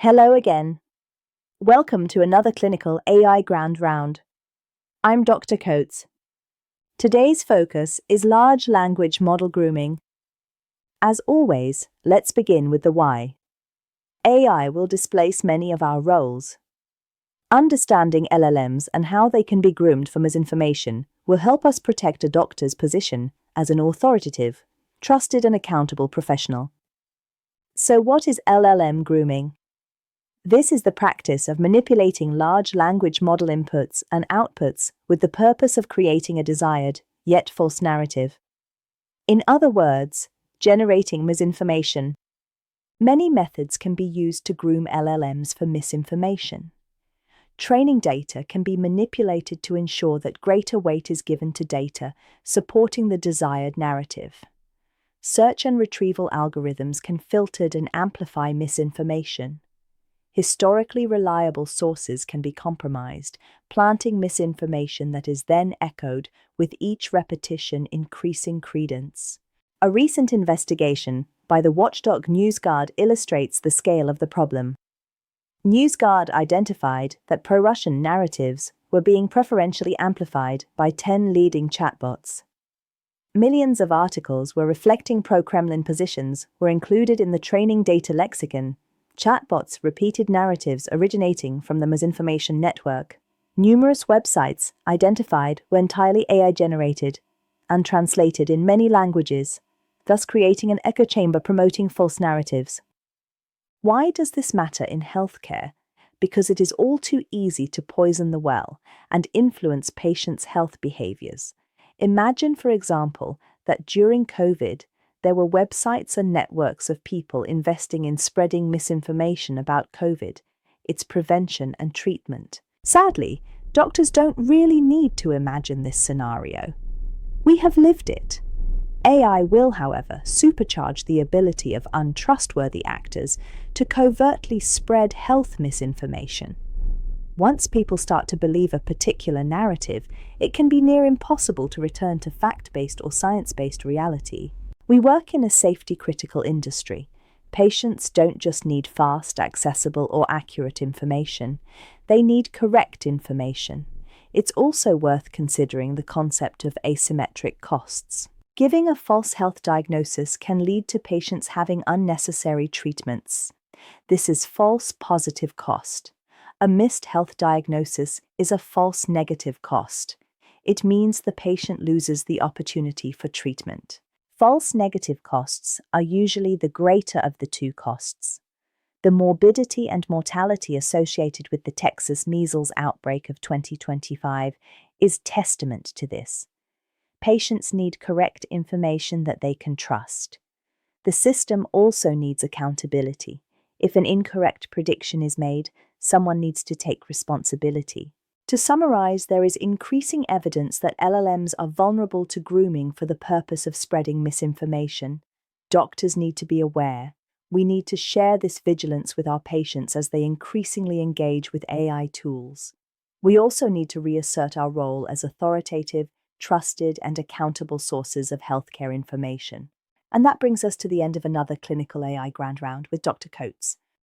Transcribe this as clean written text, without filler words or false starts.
Hello again. Welcome to another clinical AI Grand Round. I'm Dr. Coates. Today's focus is large language model grooming. As always, let's begin with the why. AI will displace many of our roles. Understanding LLMs and how they can be groomed for misinformation will help us protect a doctor's position as an authoritative, trusted and accountable professional. So what is LLM grooming? This is the practice of manipulating large language model inputs and outputs with the purpose of creating a desired, yet false narrative. In other words, generating misinformation. Many methods can be used to groom LLMs for misinformation. Training data can be manipulated to ensure that greater weight is given to data supporting the desired narrative. Search and retrieval algorithms can filter and amplify misinformation. Historically reliable sources can be compromised, planting misinformation that is then echoed, with each repetition increasing credence. A recent investigation by the watchdog NewsGuard illustrates the scale of the problem. NewsGuard identified that pro-Russian narratives were being preferentially amplified by 10 leading chatbots. Millions of articles were reflecting pro-Kremlin positions were included in the training data lexicon. Chatbots repeated narratives originating from the misinformation network. Numerous websites identified were entirely AI-generated and translated in many languages, thus creating an echo chamber promoting false narratives. Why does this matter in healthcare? Because it is all too easy to poison the well and influence patients' health behaviors. Imagine, for example, that during COVID, there were websites and networks of people investing in spreading misinformation about COVID, its prevention and treatment. Sadly, doctors don't really need to imagine this scenario. We have lived it. AI will, however, supercharge the ability of untrustworthy actors to covertly spread health misinformation. Once people start to believe a particular narrative, it can be near impossible to return to fact-based or science-based reality. We work in a safety-critical industry. Patients don't just need fast, accessible, or accurate information. They need correct information. It's also worth considering the concept of asymmetric costs. Giving a false health diagnosis can lead to patients having unnecessary treatments. This is false positive cost. A missed health diagnosis is a false negative cost. It means the patient loses the opportunity for treatment. False negative costs are usually the greater of the two costs. The morbidity and mortality associated with the Texas measles outbreak of 2025 is testament to this. Patients need correct information that they can trust. The system also needs accountability. If an incorrect prediction is made, someone needs to take responsibility. To summarize, there is increasing evidence that LLMs are vulnerable to grooming for the purpose of spreading misinformation. Doctors need to be aware. We need to share this vigilance with our patients as they increasingly engage with AI tools. We also need to reassert our role as authoritative, trusted, and accountable sources of healthcare information. And that brings us to the end of another Clinical AI Grand Round with Dr. Coates.